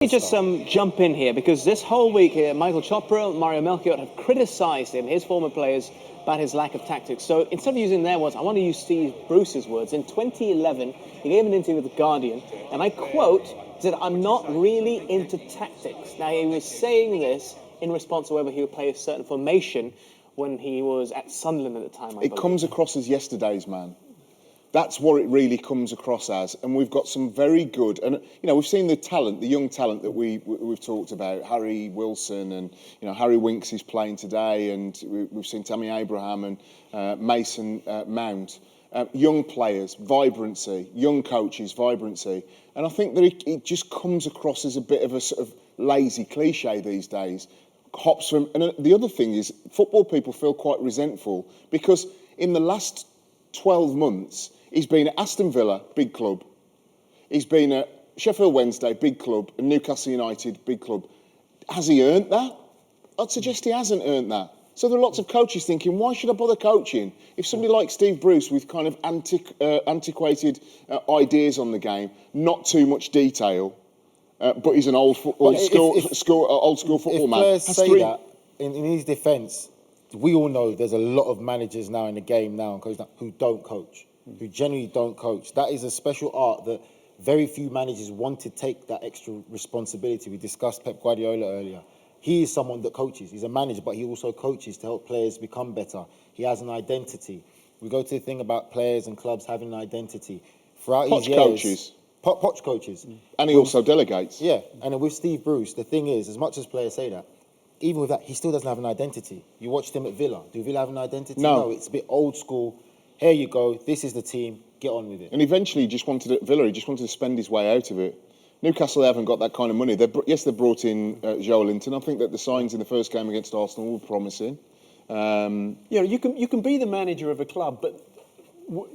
Let me just jump in here, because this whole week Michael Chopra, Mario Melchiot have criticised him, his former players, about his lack of tactics. So instead of using their words, I want to use Steve Bruce's words. In 2011, he gave an interview with The Guardian, and I quote, he said, "I'm not really into tactics." Now, he was saying this in response to whether he would play a certain formation when he was at Sunderland at the time. It comes across as yesterday's man. That's what it really comes across as, and we've got some very good, and we've seen the talent, the young talent that we've talked about, Harry Wilson, and Harry Winks is playing today, and we've seen Tammy Abraham and Mason Mount, young players, vibrancy, young coaches, vibrancy, and I think that it just comes across as a bit of a sort of lazy cliche these days. Hops from, and the other thing is, football people feel quite resentful because in the last 12 months. He's been at Aston Villa, big club. He's been at Sheffield Wednesday, big club, and Newcastle United, big club. Has he earned that? I'd suggest he hasn't earned that. So there are lots of coaches thinking, why should I bother coaching? If somebody like Steve Bruce with kind of antiquated ideas on the game, not too much detail, but he's an old school football man. Players say that, in his defence, we all know there's a lot of managers now in the game now and coaches now who don't coach, who generally don't coach. That is a special art that very few managers want to take that extra responsibility. We discussed Pep Guardiola earlier. He is someone that coaches. He's a manager, but he also coaches to help players become better. He has an identity. We go to the thing about players and clubs having an identity. Throughout his years, Poch coaches. And he also delegates. Yeah, and with Steve Bruce, the thing is, as much as players say that, even with that, he still doesn't have an identity. You watched him at Villa. Do Villa have an identity? No. It's a bit old school. Here you go. This is the team. Get on with it. And eventually, he just wanted to spend his way out of it. Newcastle haven't got that kind of money. They brought in Joe Linton. I think that the signs in the first game against Arsenal were promising. You can be the manager of a club, but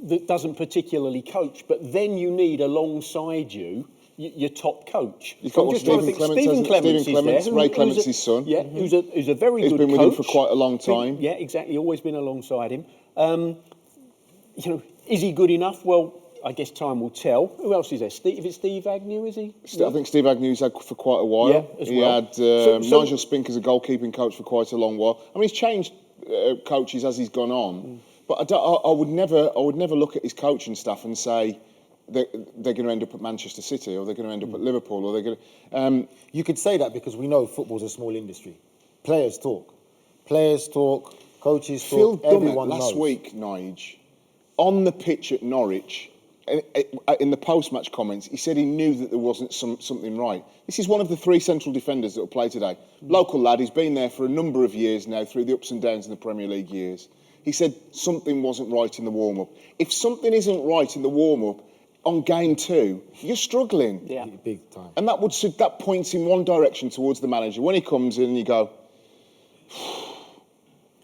that doesn't particularly coach. But then you need alongside you your top coach. You've got Stephen Clements, Ray Clements' son. Yeah, who's a very good coach. He's been with him for quite a long time. Yeah, exactly. Always been alongside him. Is he good enough? Well, I guess time will tell. Who else is there? Is it Steve Agnew, is he? I think Steve Agnew's had for quite a while. Yeah, as well. He had Nigel Spink as a goalkeeping coach for quite a long while. I mean, he's changed coaches as he's gone on. But I would never look at his coaching staff and say they're going to end up at Manchester City or they're going to end up at Liverpool or they're going to... You could say that because we know football's a small industry. Players talk, coaches Phil talk, everyone knows. Last week, Nige, on the pitch at Norwich, in the post-match comments, he said he knew that there wasn't something right. This is one of the three central defenders that will play today. Local lad, he's been there for a number of years now, through the ups and downs in the Premier League years. He said something wasn't right in the warm-up. If something isn't right in the warm-up, on game 2, you're struggling. Yeah. Big time. And that points in one direction towards the manager. When he comes in, you go,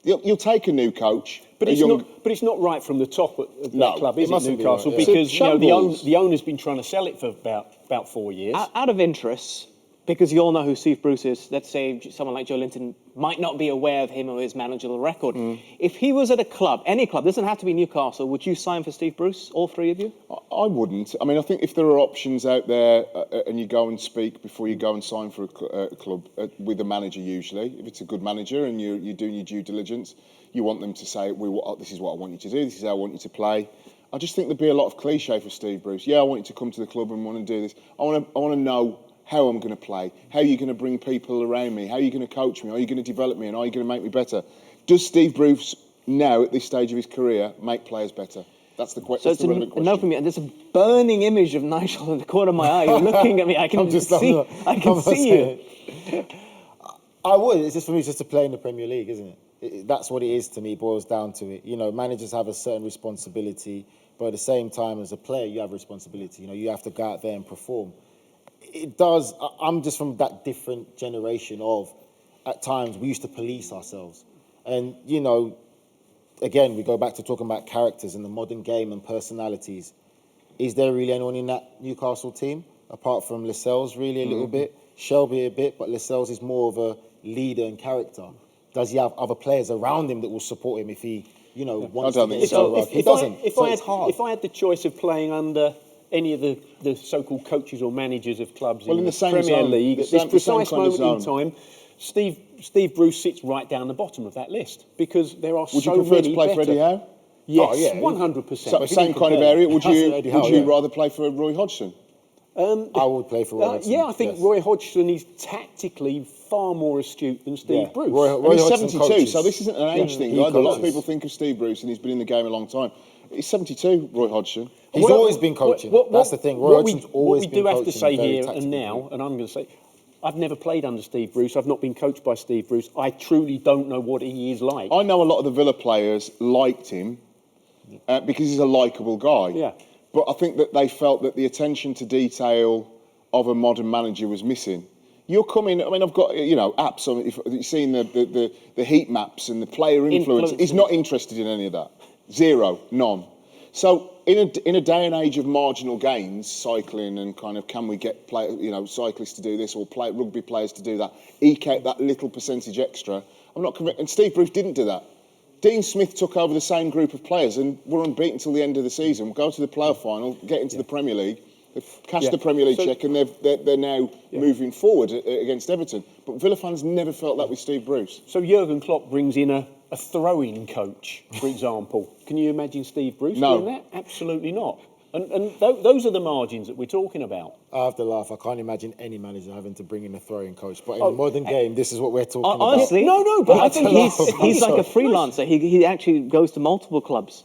you'll take a new coach. But it's not right from the top of that club, is it, Newcastle? Right, yeah. Because the owner's been trying to sell it for about 4 years. Out of interest, because you all know who Steve Bruce is, let's say someone like Joe Linton might not be aware of him or his managerial record. If he was at a club, any club, doesn't have to be Newcastle, would you sign for Steve Bruce, all three of you? I wouldn't. I mean, I think if there are options out there and you go and speak before you go and sign for a club with a manager usually, if it's a good manager and you're doing your due diligence, you want them to say, this is what I want you to do, this is how I want you to play. I just think there'd be a lot of cliche for Steve Bruce. Yeah, I want you to come to the club and want to do this. I want to know how I'm going to play, how you're going to bring people around me, how you're going to coach me, how you're going to develop me, and how you're going to make me better. Does Steve Bruce now, at this stage of his career, make players better? That's the question. So it's the relevant question. No for me. And there's a burning image of Nigel in the corner of my eye. You're looking at me. I can see you. I would. It's just for me, it's just to play in the Premier League, isn't it? That's what it is to me. It boils down to it. Managers have a certain responsibility, but at the same time, as a player, you have a responsibility. You have to go out there and perform. It does. I'm just from that different generation of, at times, we used to police ourselves. And, again, we go back to talking about characters in the modern game and personalities. Is there really anyone in that Newcastle team, apart from Lascelles, really a little bit, Shelby a bit, but Lascelles is more of a leader and character? Does he have other players around him that will support him if he, wants to get so? He doesn't. If I had the choice of playing under any of the so-called coaches or managers of clubs Well, in in the the same Premier zone, League the at same- this the same precise kind of moment in zone. time, Steve Bruce sits right down the bottom of that list because there are Would so you prefer many to play for better. Eddie Howe? Yes, Oh, yeah. 100%. So, same kind of area. Would That's you Eddie Howe, would you yeah. rather play for Roy Hodgson? I would play for Roy Hodgson. Yeah, I think yes. Roy Hodgson is tactically far more astute than Steve Yeah. Bruce. Roy And he's Hodgson 72, coaches. so this isn't an age thing he either. A lot of coaches. people think of Steve Bruce and he's been in the game a long time. He's 72, Roy Hodgson. He's always been coaching. That's the thing. Roy Hodgson's always what we been do have to coaching say very here and tactically. now, and I'm going to say, I've never played under Steve Bruce. I've not been coached by Steve Bruce. I truly don't know what he is like. I know a lot of the Villa players liked him because he's a likeable guy. Yeah. But I think that they felt that the attention to detail of a modern manager was missing. You're coming. I mean, I've got apps on. If you've seen the heat maps and the player influence, he's not interested in any of that. Zero, none. So in a day and age of marginal gains, cycling and kind of can we get cyclists to do this or rugby players to do that, eke out that little percentage extra. I'm not convinced. And Steve Bruce didn't do that. Dean Smith took over the same group of players and were unbeaten till the end of the season. We'll go to the playoff final, get into the Premier League. They've cashed the Premier League check and they're now moving forward against Everton. But Villa fans never felt that with Steve Bruce. So Jurgen Klopp brings in a throwing coach, for example. Can you imagine Steve Bruce doing that? Absolutely not. And those are the margins that we're talking about. I have to laugh. I can't imagine any manager having to bring in a throwing coach. But in the modern game, this is what we're talking about. Honestly, No, but I think he's like a freelancer. He actually goes to multiple clubs.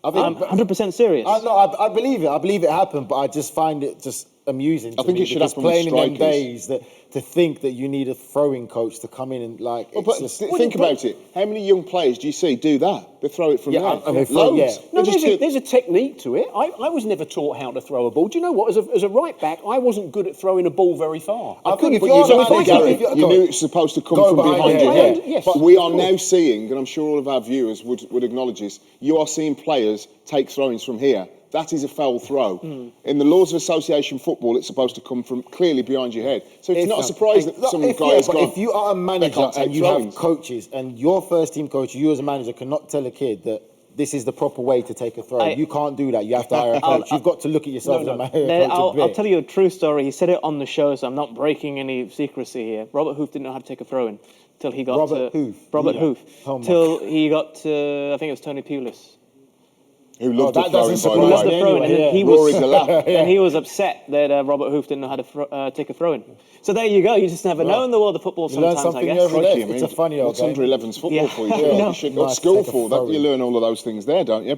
I'm 100% serious. I believe it. I believe it happened, but I just find it just amusing. I think it should happen with playing in them strikers. days to think that you need a throwing coach to come in and like. Well, but think about it. How many young players do you see do that? They throw it from there. I mean, Loads. No, They just there's a technique to it. I was never taught how to throw a ball. Do you know what? As a right back, I wasn't good at throwing a ball very far. I think if But you're you, the but manager, Gary, if you're- you knew it was supposed to come Go from behind behind your your head. head. Yes, But we of are course. now seeing, and I'm sure all of our viewers would acknowledge this, you are seeing players take throw-ins from here. That is a foul throw. In the laws of association football, it's supposed to come from clearly behind your head. So it's not a surprise that some guy has gone. If you are a manager can't take and you throw-ins. have coaches and your first team coach, you as a manager cannot tell a kid that this is the proper way to take a throw. You can't do that. You have to hire a coach. You've got to look at yourself as a manager. I'll tell you a true story. He said it on the show, so I'm not breaking any secrecy here. Robert Hoof didn't know how to take a throw-in till he got Robert to... Hoof? Robert Yeah. Hoof. Oh, my Till he got to, I think it was Tony Pulis. Who loved that the throwing, doesn't by He the loved way. the throw-in, and then he Rory was... Galap. And he was upset that Robert Hoof didn't know how to take a throw-in. So there you go. You just never know in the world of football You learn sometimes, I something guess. every day. Crikey, I It's a mean, funny old what's game. under 11's football Yeah. for you? Yeah. You should go Nice to school to take a for that. You throw-in. learn all of those things there, don't you?